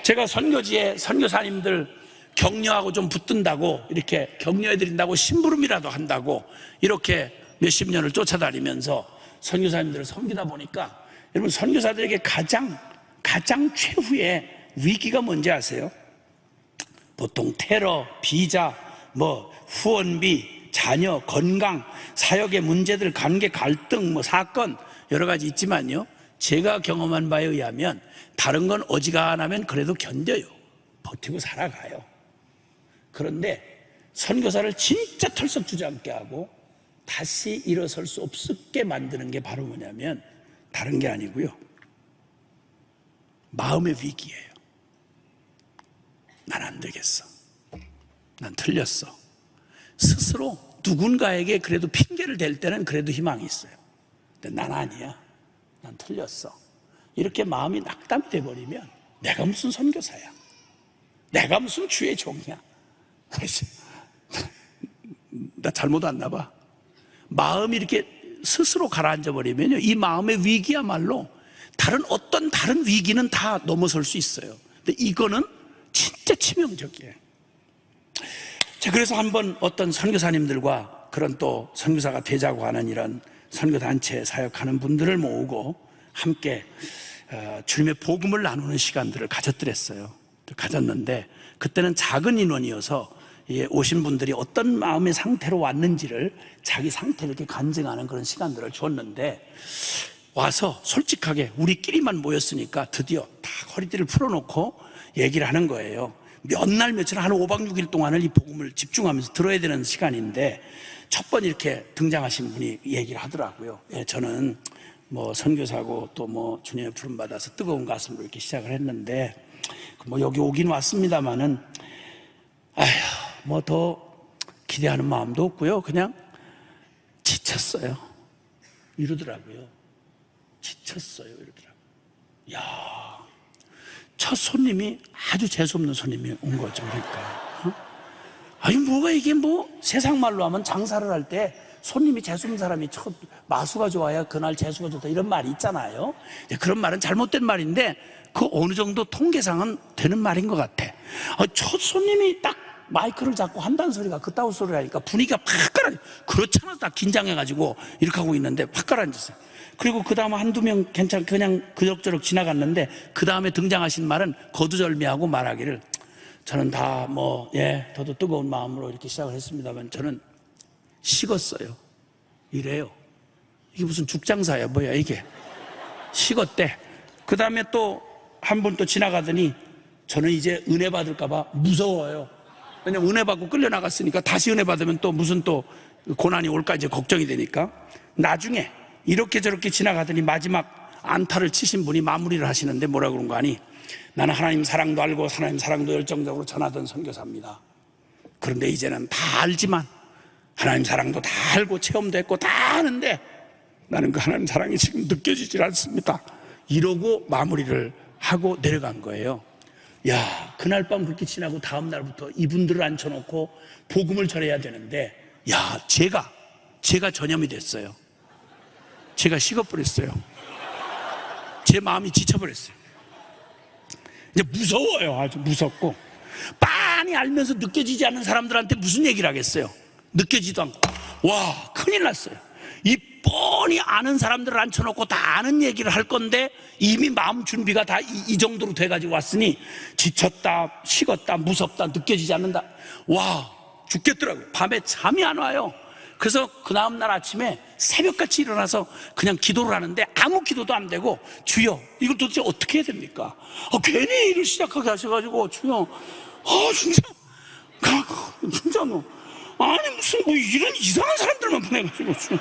제가 선교지에 선교사님들 격려하고 좀 붙든다고, 이렇게 격려해드린다고 심부름이라도 한다고 이렇게 몇십 년을 쫓아다니면서 선교사님들을 섬기다 보니까, 여러분, 선교사들에게 가장 최후의 위기가 뭔지 아세요? 보통 테러, 비자, 후원비, 자녀, 건강, 사역의 문제들, 관계 갈등, 사건 여러 가지 있지만요, 제가 경험한 바에 의하면 다른 건 어지간하면 그래도 견뎌요. 버티고 살아가요. 그런데 선교사를 진짜 털썩 주저앉게 하고 다시 일어설 수 없게 만드는 게 바로 뭐냐면 다른 게 아니고요, 마음의 위기예요. 난 안 되겠어, 난 틀렸어. 스스로 누군가에게 그래도 핑계를 댈 때는 그래도 희망이 있어요. 근데 난 아니야, 난 틀렸어. 이렇게 마음이 낙담이 돼버리면 내가 무슨 선교사야, 내가 무슨 주의 종이야, 나 잘못 왔나 봐. 마음이 이렇게 스스로 가라앉아 버리면요, 이 마음의 위기야말로 어떤 다른 위기는 다 넘어설 수 있어요. 근데 이거는 진짜 치명적이에요. 자, 그래서 한번 어떤 선교사님들과 그런 또 선교사가 되자고 하는 이런 선교단체에 사역하는 분들을 모으고 함께 주님의 복음을 나누는 시간들을 가졌는데, 그때는 작은 인원이어서 오신 분들이 어떤 마음의 상태로 왔는지를 자기 상태를 이렇게 간증하는 그런 시간들을 줬는데, 와서 솔직하게 우리끼리만 모였으니까 드디어 다 허리띠를 풀어놓고 얘기를 하는 거예요. 몇 날 며칠, 한 5박 6일 동안을 이 복음을 집중하면서 들어야 되는 시간인데, 첫 번 이렇게 등장하신 분이 얘기를 하더라고요. 저는 선교사고 또 주님의 부름 받아서 뜨거운 가슴으로 이렇게 시작을 했는데, 여기 오긴 왔습니다마는 더 기대하는 마음도 없고요, 그냥 지쳤어요 이러더라고요. 지쳤어요 이러더라고요. 야, 첫 손님이 아주 재수없는 손님이 온 거죠. 그러니까 아니, 뭐가 이게 세상 말로 하면 장사를 할 때 손님이 재수없는 사람이 첫 마수가 좋아야 그날 재수가 좋다, 이런 말이 있잖아요. 그런 말은 잘못된 말인데 그 어느 정도 통계상은 되는 말인 것 같아. 첫 손님이 딱 마이크를 잡고 한다는 소리가 그따위 소리를 하니까 분위기가 확 가라앉아. 그렇잖아, 딱 긴장해가지고 이렇게 하고 있는데 확 가라앉았어요. 그리고 그 다음 한두 명 그냥 그럭저럭 지나갔는데, 그 다음에 등장하신 말은 거두절미하고 말하기를, 저는 더도 뜨거운 마음으로 이렇게 시작을 했습니다만 저는 식었어요 이래요. 이게 무슨 죽장사야 뭐야 이게. 식었대. 그 다음에 또 한 분 또 지나가더니, 저는 이제 은혜 받을까봐 무서워요. 왜냐면 은혜 받고 끌려나갔으니까 다시 은혜 받으면 또 무슨 또 고난이 올까 이제 걱정이 되니까. 나중에 이렇게 저렇게 지나가더니 마지막 안타를 치신 분이 마무리를 하시는데 뭐라 그런 거 아니, 나는 하나님 사랑도 알고 하나님 사랑도 열정적으로 전하던 선교사입니다. 그런데 이제는 다 알지만, 하나님 사랑도 다 알고 체험도 했고 다 아는데 나는 그 하나님 사랑이 지금 느껴지질 않습니다, 이러고 마무리를 하고 내려간 거예요. 야, 그날 밤 그렇게 지나고 다음 날부터 이분들을 앉혀놓고 복음을 전해야 되는데, 제가 전염이 됐어요. 제가 식어버렸어요. 제 마음이 지쳐버렸어요. 이제 무서워요. 아주 무섭고, 빤히 알면서 느껴지지 않는 사람들한테 무슨 얘기를 하겠어요. 느껴지도 않고. 와, 큰일 났어요. 이 뻔히 아는 사람들을 앉혀놓고 다 아는 얘기를 할 건데 이미 마음 준비가 다 이 정도로 돼가지고 왔으니 지쳤다, 식었다, 무섭다, 느껴지지 않는다. 와, 죽겠더라고요. 밤에 잠이 안 와요. 그래서 그 다음날 아침에 새벽같이 일어나서 그냥 기도를 하는데 아무 기도도 안 되고, 주여 이걸 도대체 어떻게 해야 됩니까? 괜히 일을 시작하게 하셔가지고, 주여 진짜 아니 무슨 이런 이상한 사람들만 보내가지고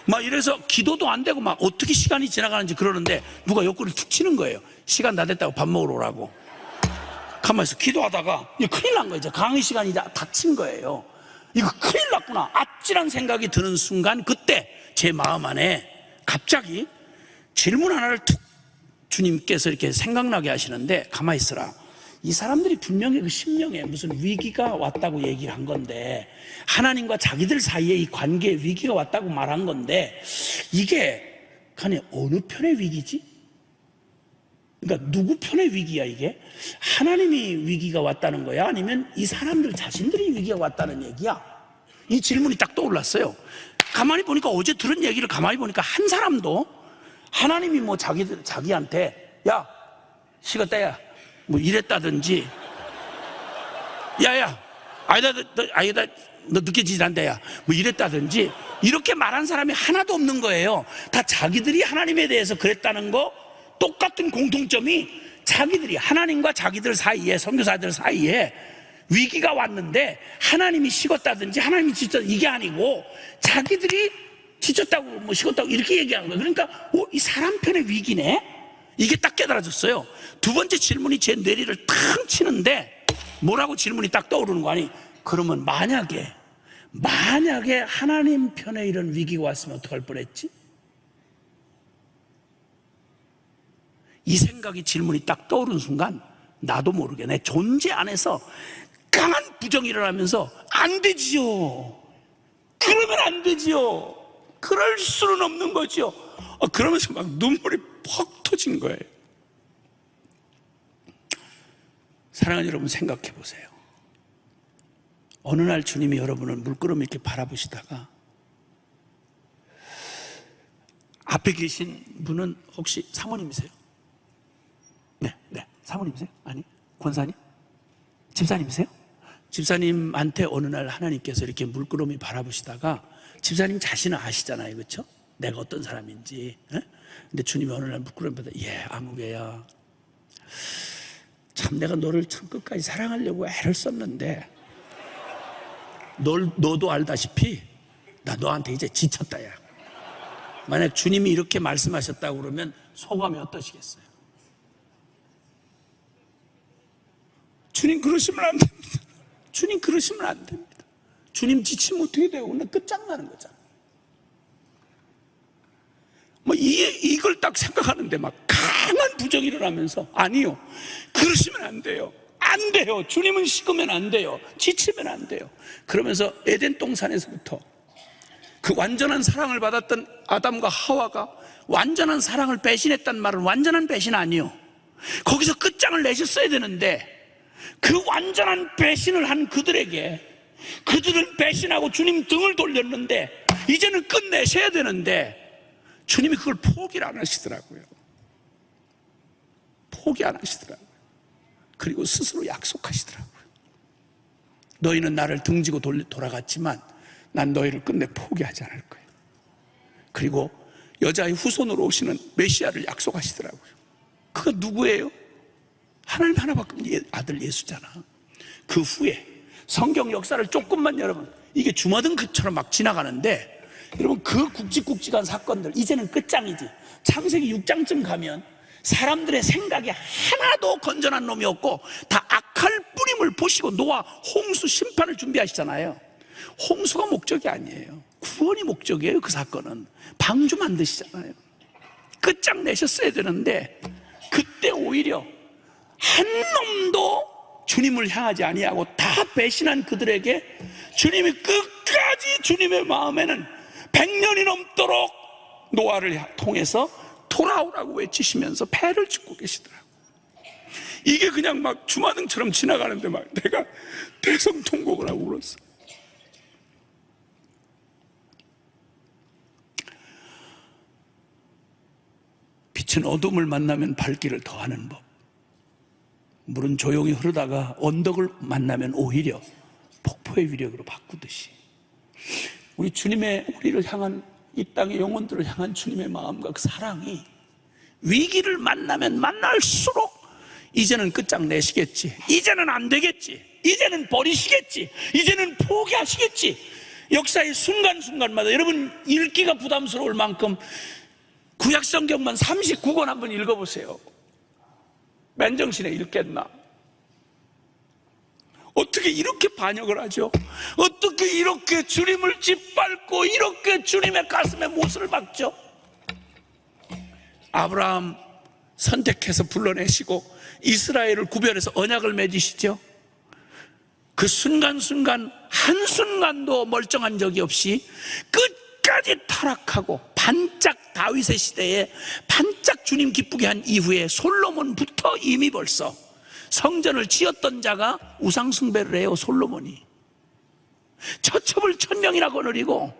막 이래서 기도도 안 되고 막 어떻게 시간이 지나가는지 그러는데, 누가 옆구리를 툭 치는 거예요. 시간 다 됐다고 밥 먹으러 오라고. 가만히 있어. 기도하다가 큰일 난 거예요. 이제 강의 시간이 닥친 거예요. 이거 큰일 났구나, 아찔한 생각이 드는 순간, 그때 제 마음 안에 갑자기 질문 하나를 툭 주님께서 이렇게 생각나게 하시는데, 가만히 있어라. 이 사람들이 분명히 그 심령에 무슨 위기가 왔다고 얘기를 한 건데, 하나님과 자기들 사이에 이 관계에 위기가 왔다고 말한 건데, 이게 간에 어느 편의 위기지? 그러니까 누구 편의 위기야 이게? 하나님이 위기가 왔다는 거야? 아니면 이 사람들 자신들이 위기가 왔다는 얘기야? 이 질문이 딱 떠올랐어요. 가만히 보니까 어제 들은 얘기를 가만히 보니까 한 사람도 하나님이 뭐 자기한테 야 식었다 야 뭐 이랬다든지 야야 아니다 너 늦게 지난다 야 뭐 이랬다든지 이렇게 말한 사람이 하나도 없는 거예요. 다 자기들이 하나님에 대해서 그랬다는 거 똑같은 공통점이 자기들이 하나님과 자기들 사이에 선교사들 사이에 위기가 왔는데 하나님이 식었다든지 하나님이 지쳤다 이게 아니고 자기들이 지쳤다고 뭐 식었다고 이렇게 얘기하는 거예요. 그러니까 이 사람 편의 위기네? 이게 딱 깨달아졌어요. 두 번째 질문이 제 뇌리를 탁 치는데 뭐라고 질문이 딱 떠오르는 거 아니? 그러면 만약에 하나님 편에 이런 위기가 왔으면 어떡할 뻔했지? 이 생각이 질문이 딱 떠오르는 순간 나도 모르게 내 존재 안에서 강한 부정이 일어나면서 안 되지요. 그러면 안 되지요. 그럴 수는 없는 거죠. 그러면서 막 눈물이 퍽 터진 거예요. 사랑하는 여러분 생각해 보세요. 어느 날 주님이 여러분을 물끄러미 이렇게 바라보시다가 앞에 계신 분은 혹시 사모님이세요? 네, 사모님이세요? 아니, 권사님? 집사님이세요? 집사님한테 어느 날 하나님께서 이렇게 물끄러미 바라보시다가 집사님 자신은 아시잖아요, 그렇죠? 내가 어떤 사람인지. 근데 주님이 어느 날 물끄러미 바라보다 아무개야, 참 내가 너를 참 끝까지 사랑하려고 애를 썼는데 너도 알다시피 나 너한테 이제 지쳤다 야. 만약 주님이 이렇게 말씀하셨다고 그러면 소감이 어떠시겠어요? 주님 그러시면 안 됩니다. 주님 그러시면 안 됩니다. 주님 지치면 어떻게 돼요? 오늘 끝장나는 거잖아. 뭐 이걸 딱 생각하는데 막 강한 부정이 일어나면서 아니요, 그러시면 안 돼요. 안 돼요. 주님은 식으면 안 돼요. 지치면 안 돼요. 그러면서 에덴 동산에서부터 그 완전한 사랑을 받았던 아담과 하와가 완전한 사랑을 배신했단 말은 완전한 배신 아니요. 거기서 끝장을 내셨어야 되는데 그 완전한 배신을 한 그들에게 그들은 배신하고 주님 등을 돌렸는데 이제는 끝내셔야 되는데 주님이 그걸 포기를 안 하시더라고요. 포기 안 하시더라고요. 그리고 스스로 약속하시더라고요. 너희는 나를 등지고 돌아갔지만 난 너희를 끝내 포기하지 않을 거예요. 그리고 여자의 후손으로 오시는 메시아를 약속하시더라고요. 그가 누구예요? 하나님 하나밖에 없는 아들 예수잖아. 그 후에 성경 역사를 조금만 여러분 이게 주마등처럼 막 지나가는데 여러분 그 굵직굵직한 사건들 이제는 끝장이지. 창세기 6장쯤 가면 사람들의 생각이 하나도 건전한 놈이 없고 다 악할 뿌림을 보시고 노아 홍수 심판을 준비하시잖아요. 홍수가 목적이 아니에요. 구원이 목적이에요. 그 사건은 방주 만드시잖아요. 끝장내셨어야 되는데 그때 오히려 한 놈도 주님을 향하지 아니하고 다 배신한 그들에게 주님이 끝까지 주님의 마음에는 100년이 넘도록 노아를 통해서 돌아오라고 외치시면서 배를 짓고 계시더라고요. 이게 그냥 막 주마등처럼 지나가는데 막 내가 대성통곡을 하고 울었어. 빛은 어둠을 만나면 밝기를 더하는 법. 물은 조용히 흐르다가 언덕을 만나면 오히려 폭포의 위력으로 바꾸듯이 우리 주님의 우리를 향한 이 땅의 영혼들을 향한 주님의 마음과 그 사랑이 위기를 만나면 만날수록 이제는 끝장내시겠지, 이제는 안 되겠지, 이제는 버리시겠지, 이제는 포기하시겠지. 역사의 순간순간마다 여러분 읽기가 부담스러울 만큼 구약성경만 39권 한번 읽어보세요. 맨정신에 읽겠나? 어떻게 이렇게 반역을 하죠? 어떻게 이렇게 주님을 짓밟고 이렇게 주님의 가슴에 못을 박죠? 아브라함 선택해서 불러내시고 이스라엘을 구별해서 언약을 맺으시죠. 그 순간순간 한순간도 멀쩡한 적이 없이 끝까지 타락하고 반짝 다윗의 시대에 반짝 주님 기쁘게 한 이후에 솔로몬부터 이미 벌써 성전을 지었던 자가 우상 숭배를 해요. 솔로몬이 처첩을 1000명이나 거느리고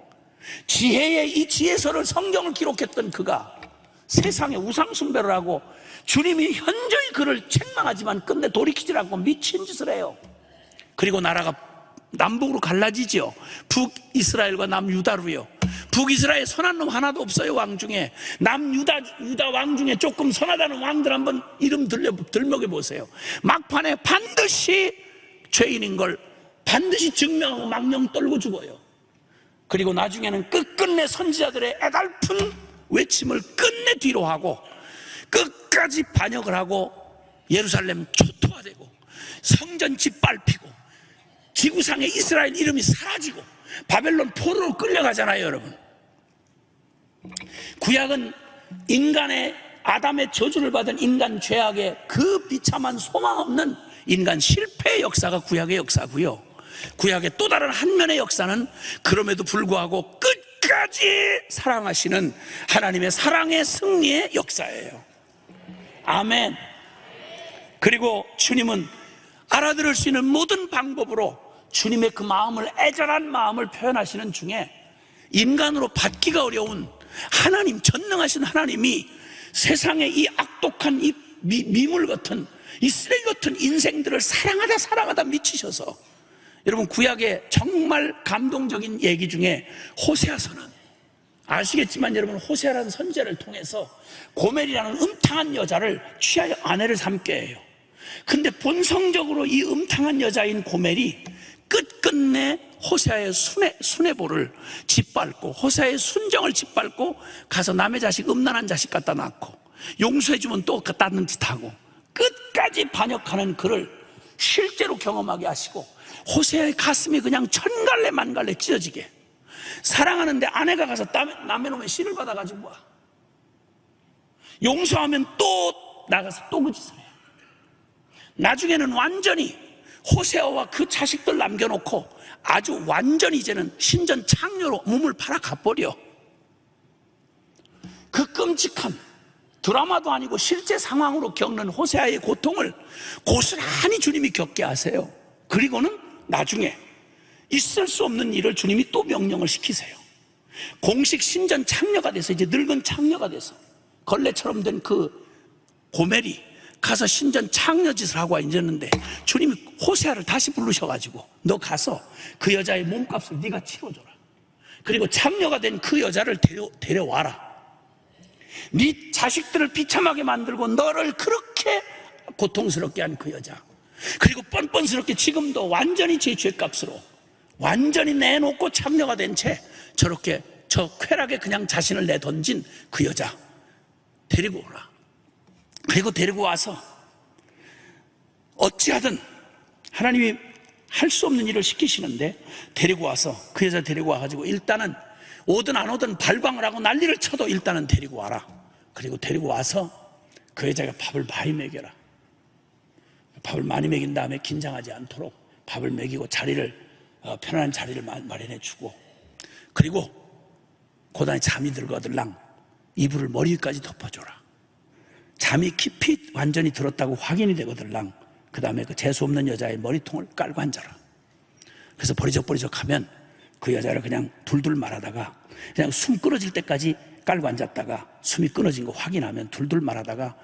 지혜의 이 지혜서를 성경을 기록했던 그가 세상에 우상 숭배를 하고 주님이 현저히 그를 책망하지만 끝내 돌이키지 않고 미친 짓을 해요. 그리고 나라가 남북으로 갈라지죠. 북이스라엘과 남유다로요. 북이스라엘 선한 놈 하나도 없어요. 왕 중에 남유다 왕 중에 조금 선하다는 왕들 한번 이름 들먹여 보세요. 막판에 반드시 죄인인 걸 반드시 증명하고 망령 떨고 죽어요. 그리고 나중에는 끝끝내 선지자들의 애달픈 외침을 끝내 뒤로 하고 끝까지 반역을 하고 예루살렘 초토화되고 성전 짓밟히고 지구상에 이스라엘 이름이 사라지고 바벨론 포로로 끌려가잖아요. 여러분, 구약은 인간의 아담의 저주를 받은 인간 죄악의 그 비참한 소망 없는 인간 실패의 역사가 구약의 역사고요. 구약의 또 다른 한 면의 역사는 그럼에도 불구하고 끝까지 사랑하시는 하나님의 사랑의 승리의 역사예요. 아멘. 그리고 주님은 알아들을 수 있는 모든 방법으로 주님의 그 마음을, 애절한 마음을 표현하시는 중에 인간으로 받기가 어려운 하나님, 전능하신 하나님이 세상의 이 악독한 이 미물 같은 이 쓰레기 같은 인생들을 사랑하다 미치셔서, 여러분, 구약의 정말 감동적인 얘기 중에 호세아서는 아시겠지만, 여러분, 호세아라는 선지자를 통해서 고멜이라는 음탕한 여자를 취하여 아내를 삼게 해요. 근데 본성적으로 이 음탕한 여자인 고멜이 끝끝내 호세아의 순애보를 짓밟고 호세아의 순정을 짓밟고 가서 남의 자식, 음란한 자식 갖다 낳고 용서해주면 또 다른 짓 하고 끝까지 반역하는 그를 실제로 경험하게 하시고, 호세아의 가슴이 그냥 천갈래 만갈래 찢어지게, 사랑하는데 아내가 가서 남의 놈의 씨를 받아가지고 와, 용서하면 또 나가서 또 그 짓을 해요. 나중에는 완전히 호세아와 그 자식들 남겨놓고 아주 완전히 이제는 신전 창녀로 몸을 팔아 가버려. 그 끔찍한 드라마도 아니고 실제 상황으로 겪는 호세아의 고통을 고스란히 주님이 겪게 하세요. 그리고는 나중에 있을 수 없는 일을 주님이 또 명령을 시키세요. 공식 신전 창녀가 돼서, 이제 늙은 창녀가 돼서 걸레처럼 된 그 고멜이 가서 신전 창녀 짓을 하고 앉았는데 주님이 호세아를 다시 부르셔가지고 너 가서 그 여자의 몸값을 네가 치러줘라. 그리고 창녀가 된 그 여자를 데려와라. 네 자식들을 비참하게 만들고 너를 그렇게 고통스럽게 한 그 여자, 그리고 뻔뻔스럽게 지금도 완전히 제 죄값으로 완전히 내놓고 창녀가 된 채 저렇게 저 쾌락에 그냥 자신을 내던진 그 여자 데리고 오라. 그리고 데리고 와서 어찌하든 하나님이 할 수 없는 일을 시키시는데 데리고 와서 그 여자 데리고 와가지고 일단은 오든 안 오든 발광을 하고 난리를 쳐도 일단은 데리고 와라. 그리고 데리고 와서 그 여자가 밥을 많이 먹여라. 밥을 많이 먹인 다음에 긴장하지 않도록 밥을 먹이고 편안한 자리를 마련해 주고, 그리고 고단히 잠이 들거들랑 이불을 머리 위까지 덮어줘라. 잠이 깊이 완전히 들었다고 확인이 되거들랑 그 다음에 그 재수없는 여자의 머리통을 깔고 앉아라. 그래서 버리적버리적 하면 그 여자를 그냥 둘둘 말하다가 그냥 숨 끊어질 때까지 깔고 앉았다가 숨이 끊어진 거 확인하면 둘둘 말하다가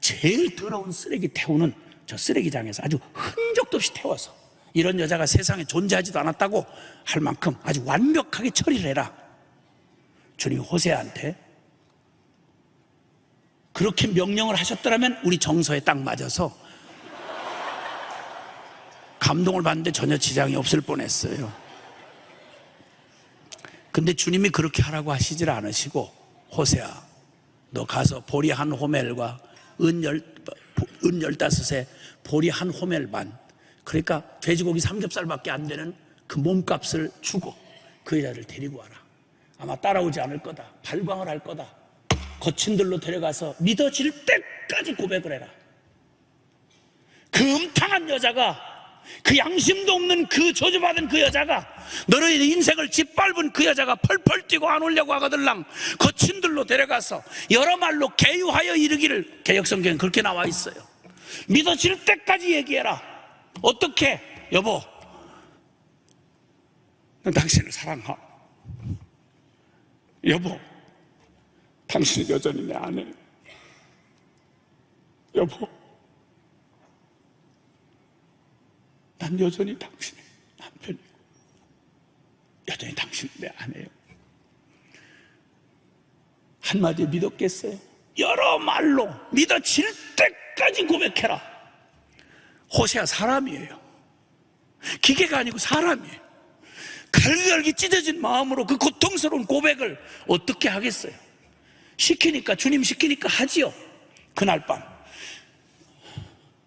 제일 더러운 쓰레기 태우는 저 쓰레기장에서 아주 흔적도 없이 태워서 이런 여자가 세상에 존재하지도 않았다고 할 만큼 아주 완벽하게 처리를 해라. 주님이 호세아한테 그렇게 명령을 하셨더라면 우리 정서에 딱 맞아서 감동을 받는데 전혀 지장이 없을 뻔했어요. 근데 주님이 그렇게 하라고 하시질 않으시고, 호세아 너 가서 보리 한 호멜과 은 15에 보리 한 호멜 반, 그러니까 돼지고기 삼겹살밖에 안 되는 그 몸값을 주고 그 여자를 데리고 와라. 아마 따라오지 않을 거다. 발광을 할 거다. 거친들로 데려가서 믿어질 때까지 고백을 해라. 그 음탕한 여자가 그 양심도 없는 그 저주받은 그 여자가, 너의 인생을 짓밟은 그 여자가 펄펄 뛰고 안 오려고 하거들랑 거친들로 데려가서 여러 말로 개유하여 이르기를, 개역성경에 그렇게 나와 있어요. 믿어질 때까지 얘기해라. 어떻게? 여보, 난 당신을 사랑하. 여보, 당신은 여전히 내 아내. 여보, 난 여전히 당신의 남편이고 여전히 당신은 내 아내예요. 한마디에 믿었겠어요? 여러 말로 믿어질 때까지 고백해라. 호세아 사람이에요. 기계가 아니고 사람이에요. 갈기갈기 찢어진 마음으로 그 고통스러운 고백을 어떻게 하겠어요? 시키니까, 주님 시키니까 하지요. 그날 밤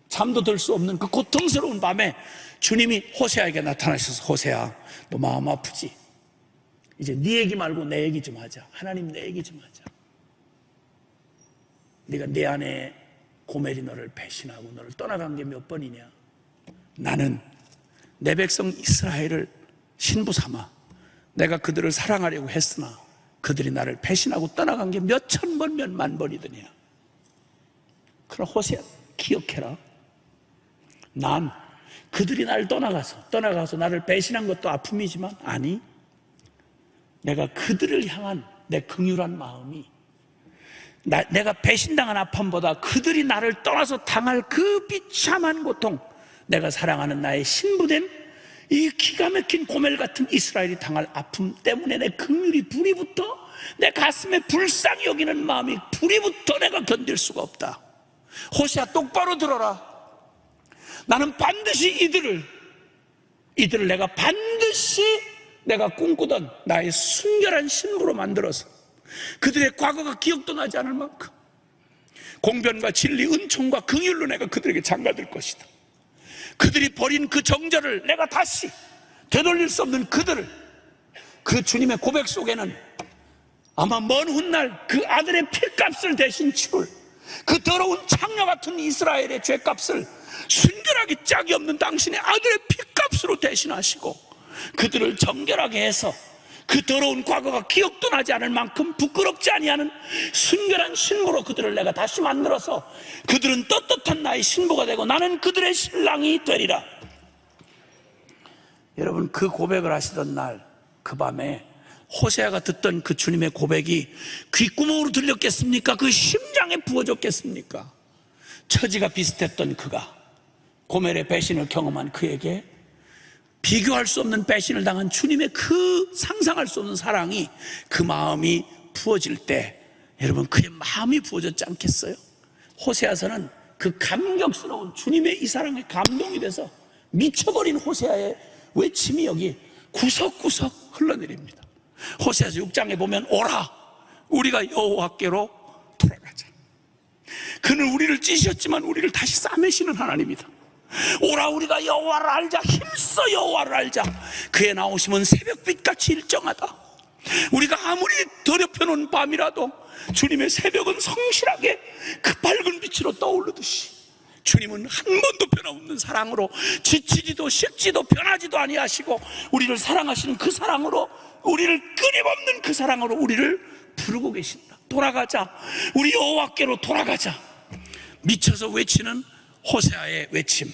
잠도 들 수 없는 그 고통스러운 밤에 주님이 호세아에게 나타나셔서, 호세아, 너 마음 아프지? 이제 네 얘기 말고 내 얘기 좀 하자. 하나님, 내 얘기 좀 하자. 네가 내 아내 고멜이 너를 배신하고 너를 떠나간 게 몇 번이냐? 나는 내 백성 이스라엘을 신부 삼아 내가 그들을 사랑하려고 했으나 그들이 나를 배신하고 떠나간 게 몇 천 번, 몇 만 번이더냐? 그러나 호세아, 기억해라. 난 그들이 나를 떠나가서 나를 배신한 것도 아픔이지만, 아니, 내가 그들을 향한 내 긍휼한 마음이, 내가 배신당한 아픔보다 그들이 나를 떠나서 당할 그 비참한 고통, 내가 사랑하는 나의 신부된 이 기가 막힌 고멜 같은 이스라엘이 당할 아픔 때문에 내 긍휼이 불이 붙어, 내 가슴에 불쌍히 여기는 마음이 불이 붙어 내가 견딜 수가 없다. 호세아, 똑바로 들어라. 나는 반드시 이들을 내가 반드시 내가 꿈꾸던 나의 순결한 신부로 만들어서 그들의 과거가 기억도 나지 않을 만큼 공변과 진리, 은총과 긍휼로 내가 그들에게 장가들 것이다. 그들이 버린 그 정절을 내가 다시 되돌릴 수 없는 그들을, 그 주님의 고백 속에는 아마 먼 훗날 그 아들의 피값을 대신 치룰 그 더러운 창녀 같은 이스라엘의 죄값을 순결하게 짝이 없는 당신의 아들의 피값으로 대신하시고 그들을 정결하게 해서 그 더러운 과거가 기억도 나지 않을 만큼 부끄럽지 아니하는 순결한 신부로 그들을 내가 다시 만들어서 그들은 떳떳한 나의 신부가 되고 나는 그들의 신랑이 되리라. 여러분, 그 고백을 하시던 날, 그 밤에 호세아가 듣던 그 주님의 고백이 귓구멍으로 들렸겠습니까? 그 심장에 부어졌겠습니까? 처지가 비슷했던 그가, 고멜의 배신을 경험한 그에게 비교할 수 없는 배신을 당한 주님의 그 상상할 수 없는 사랑이, 그 마음이 부어질 때, 여러분, 그의 마음이 부어졌지 않겠어요? 호세아서는 그 감격스러운 주님의 이 사랑에 감동이 돼서 미쳐버린 호세아의 외침이 여기 구석구석 흘러내립니다. 호세아서 6장에 보면, 오라, 우리가 여호와께로 돌아가자. 그는 우리를 찢으셨지만 우리를 다시 싸매시는 하나님이다. 오라, 우리가 여호와를 알자. 힘써 여호와를 알자. 그의 나오심은 새벽빛같이 일정하다. 우리가 아무리 더럽혀놓은 밤이라도 주님의 새벽은 성실하게 그 밝은 빛으로 떠오르듯이 주님은 한 번도 변함없는 사랑으로 지치지도 식지도 변하지도 아니하시고 우리를 사랑하시는 그 사랑으로, 우리를 끊임없는 그 사랑으로 우리를 부르고 계신다. 돌아가자. 우리 여호와께로 돌아가자. 미쳐서 외치는 호세아의 외침.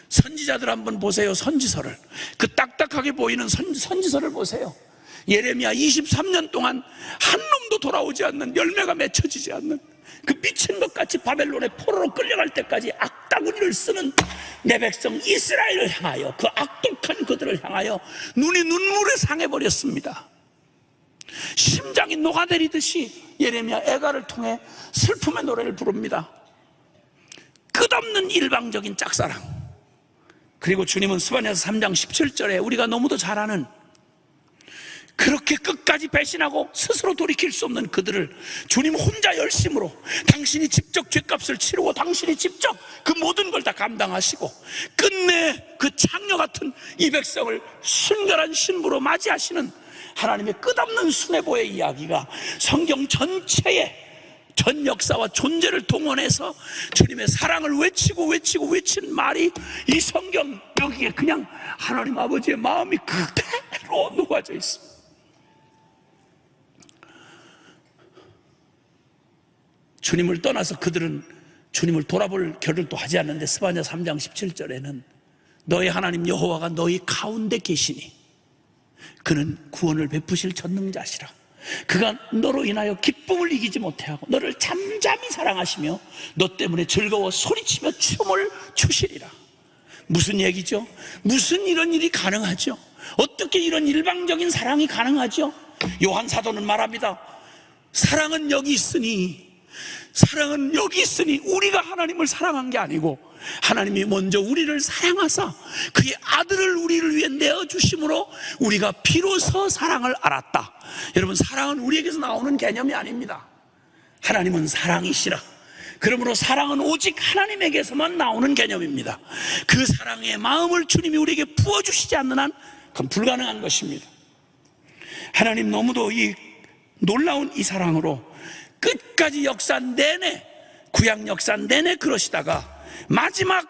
선지자들 한번 보세요. 선지서를, 그 딱딱하게 보이는 선지서를 보세요. 예레미야 23년 동안 한 놈도 돌아오지 않는, 열매가 맺혀지지 않는 그 미친 것 같이 바벨론의 포로로 끌려갈 때까지 악다구니를 쓰는 내 백성 이스라엘을 향하여, 그 악독한 그들을 향하여 눈이 눈물에 상해버렸습니다. 심장이 녹아내리듯이 예레미야 애가를 통해 슬픔의 노래를 부릅니다. 끝없는 일방적인 짝사랑. 그리고 주님은 스바냐서 3장 17절에 우리가 너무도 잘 아는, 그렇게 끝까지 배신하고 스스로 돌이킬 수 없는 그들을 주님 혼자 열심으로, 당신이 직접 죗값을 치르고 당신이 직접 그 모든 걸 다 감당하시고 끝내 그 창녀 같은 이 백성을 순결한 신부로 맞이하시는 하나님의 끝없는 수뇌보의 이야기가 성경 전체에 전 역사와 존재를 동원해서 주님의 사랑을 외친 말이 이 성경 여기에 그냥 하나님 아버지의 마음이 그대로 녹아져 있습니다. 주님을 떠나서 그들은 주님을 돌아볼 겨를도 하지 않는데 스바냐 3장 17절에는 너희 하나님 여호와가 너희 가운데 계시니 그는 구원을 베푸실 전능자시라. 그가 너로 인하여 기쁨을 이기지 못하고 너를 잠잠히 사랑하시며 너 때문에 즐거워 소리치며 춤을 추시리라. 무슨 얘기죠? 무슨 이런 일이 가능하죠? 어떻게 이런 일방적인 사랑이 가능하죠? 요한 사도는 말합니다. 사랑은 여기 있으니 우리가 하나님을 사랑한 게 아니고 하나님이 먼저 우리를 사랑하사 그의 아들을 우리를 위해 내어주심으로 우리가 비로소 사랑을 알았다. 여러분, 사랑은 우리에게서 나오는 개념이 아닙니다. 하나님은 사랑이시라. 그러므로 사랑은 오직 하나님에게서만 나오는 개념입니다. 그 사랑의 마음을 주님이 우리에게 부어주시지 않는 한 그건 불가능한 것입니다. 하나님 너무도 이 놀라운 이 사랑으로 끝까지 역사 내내, 구약 역사 내내 그러시다가 마지막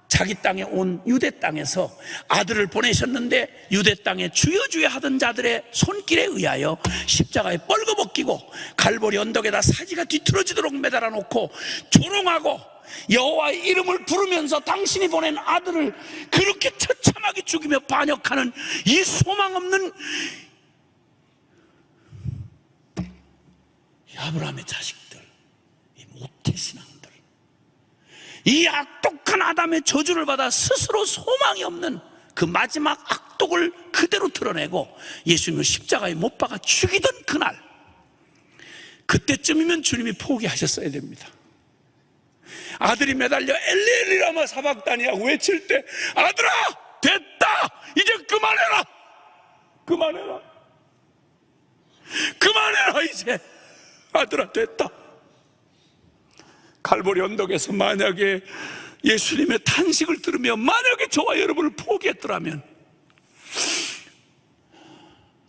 자기 땅에 온 유대 땅에서 아들을 보내셨는데 유대 땅에 주여 하던 자들의 손길에 의하여 십자가에 뻘거벗기고 갈보리 언덕에다 사지가 뒤틀어지도록 매달아 놓고 조롱하고 여호와의 이름을 부르면서 당신이 보낸 아들을 그렇게 처참하게 죽이며 반역하는 이 소망 없는 아브라함의 자식들, 이 모태신앙들, 이 악독한 아담의 저주를 받아 스스로 소망이 없는 그 마지막 악독을 그대로 드러내고 예수님을 십자가에 못 박아 죽이던 그날, 그때쯤이면 주님이 포기하셨어야 됩니다. 아들이 매달려 엘리 라마 사박다니하고 외칠 때 아들아 됐다, 이제 그만해라 이제 아들아 됐다. 갈보리 언덕에서 만약에 예수님의 탄식을 들으며 만약에 저와 여러분을 포기했더라면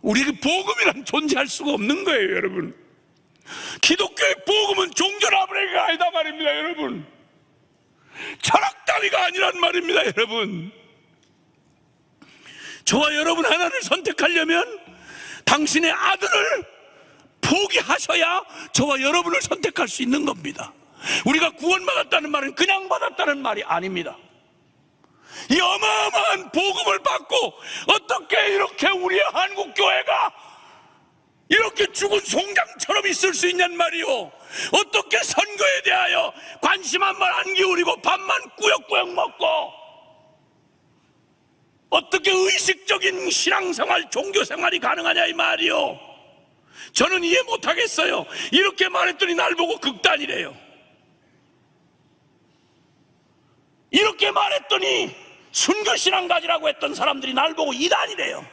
우리에게 복음이란 존재할 수가 없는 거예요. 여러분, 기독교의 복음은 종교라브레가 아니다 말입니다. 여러분, 철학 따위가 아니란 말입니다. 여러분, 저와 여러분 하나를 선택하려면 당신의 아들을 포기하셔야 저와 여러분을 선택할 수 있는 겁니다. 우리가 구원받았다는 말은 그냥 받았다는 말이 아닙니다. 이 어마어마한 복음을 받고 어떻게 이렇게 우리의 한국교회가 이렇게 죽은 송장처럼 있을 수 있냔 말이오. 어떻게 선거에 대하여 관심 한 번 안 기울이고 밥만 꾸역꾸역 먹고 어떻게 의식적인 신앙생활, 종교생활이 가능하냐 이 말이오. 저는 이해 못하겠어요. 이렇게 말했더니 날 보고 극단이래요. 이렇게 말했더니 순교신앙 가지라고 했던 사람들이 날 보고 이단이래요.